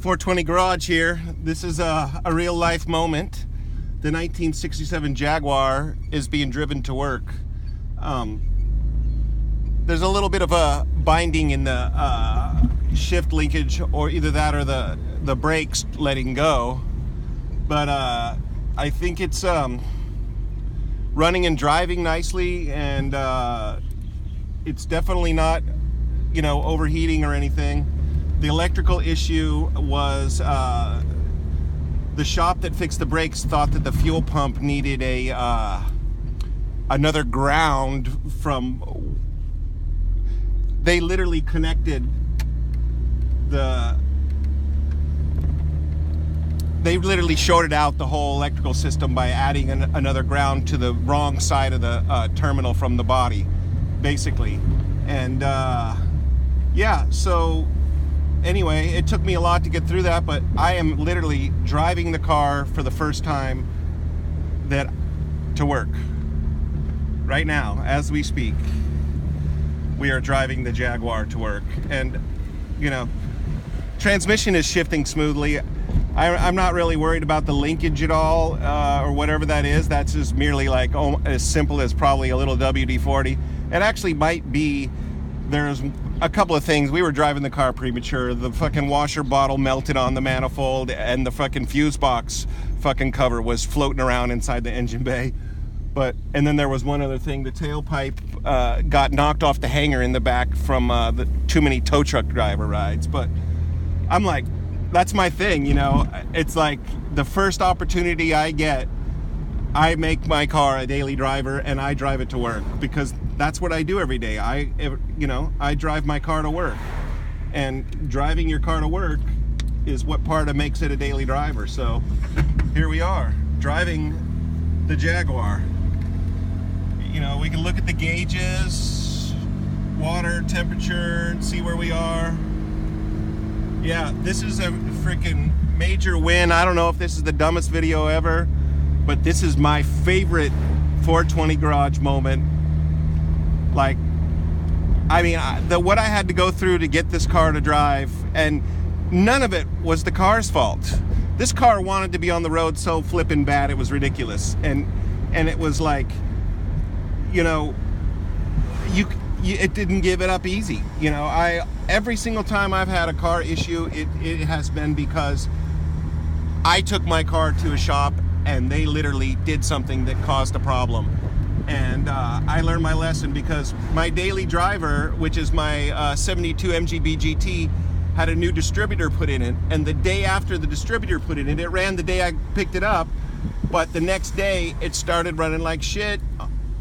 420 Garage here. This is a real life moment. The 1967 Jaguar is being driven to work. There's a little bit of a binding in the shift linkage, or either that or the brakes letting go. But I think it's running and driving nicely, and it's definitely not, overheating or anything. The electrical issue was the shop that fixed the brakes thought that the fuel pump needed another ground from. They literally connected they literally shorted out the whole electrical system by adding another ground to the wrong side of the terminal from the body, basically. And yeah, so anyway, it took me a lot to get through that, but I am literally driving the car for the first time to work. Right now, as we speak, we are driving the Jaguar to work. And, transmission is shifting smoothly. I'm not really worried about the linkage at all, or whatever that is. That's just merely like as simple as probably a little WD-40. It actually might be. There's a couple of things. We were driving the car premature. The fucking washer bottle melted on the manifold, and the fucking fuse box fucking cover was floating around inside the engine bay. And then there was one other thing. The tailpipe got knocked off the hanger in the back from the too many tow truck driver rides. But I'm like, that's my thing, It's like the first opportunity I get, I make my car a daily driver and I drive it to work, because that's what I do every day. I drive my car to work, and driving your car to work is what part of makes it a daily driver. So here we are driving the Jaguar. We can look at the gauges, water temperature, and see where we are. Yeah, this is a freaking major win. I don't know if this is the dumbest video ever, but this is my favorite 420 Garage moment. Like, what I had to go through to get this car to drive, and none of it was the car's fault. This car wanted to be on the road so flippin' bad, it was ridiculous. And it was like, it didn't give it up easy. Every single time I've had a car issue, it has been because I took my car to a shop and they literally did something that caused a problem. And I learned my lesson, because my daily driver, which is my 72 MGB GT, had a new distributor put in it. And the day after the distributor put it in, it ran the day I picked it up. But the next day, it started running like shit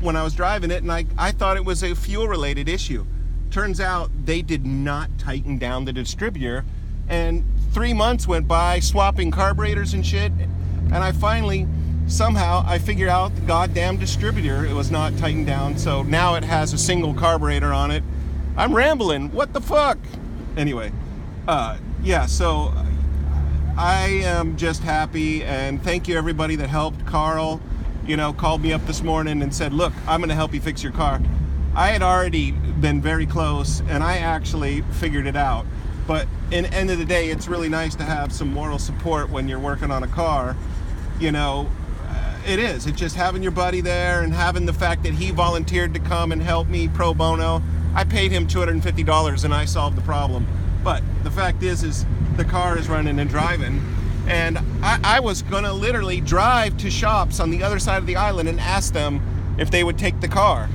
when I was driving it, and I thought it was a fuel-related issue. Turns out they did not tighten down the distributor, and 3 months went by swapping carburetors and shit, and I finally, somehow, I figured out the goddamn distributor, it was not tightened down, so now it has a single carburetor on it. I'm rambling, what the fuck? Anyway, yeah, so I am just happy, and thank you everybody that helped. Carl, called me up this morning and said, look, I'm going to help you fix your car. I had already been very close, and I actually figured it out. But in the end of the day, it's really nice to have some moral support when you're working on a car. It is. It's just having your buddy there, and having the fact that he volunteered to come and help me pro bono. I paid him $250 and I solved the problem. But the fact is the car is running and driving. And I was going to literally drive to shops on the other side of the island and ask them if they would take the car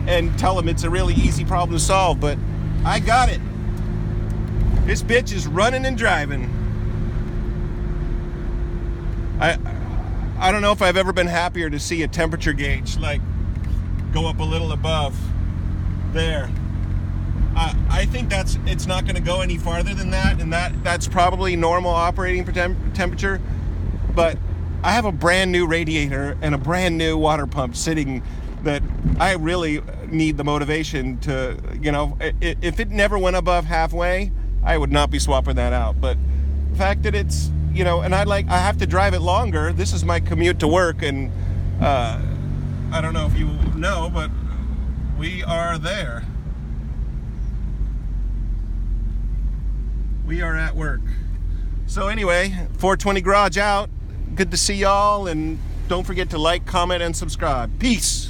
and tell them it's a really easy problem to solve. But I got it. This bitch is running and driving. I don't know if I've ever been happier to see a temperature gauge go up a little above there. I think it's not going to go any farther than that, and that's probably normal operating temperature. But I have a brand new radiator and a brand new water pump sitting that I really need the motivation to, if it never went above halfway, I would not be swapping that out. But the fact that it's, and I have to drive it longer. This is my commute to work, and I don't know if you know, but we are there. We are at work. So anyway, 420 Garage out. Good to see y'all, and don't forget to like, comment, and subscribe. Peace.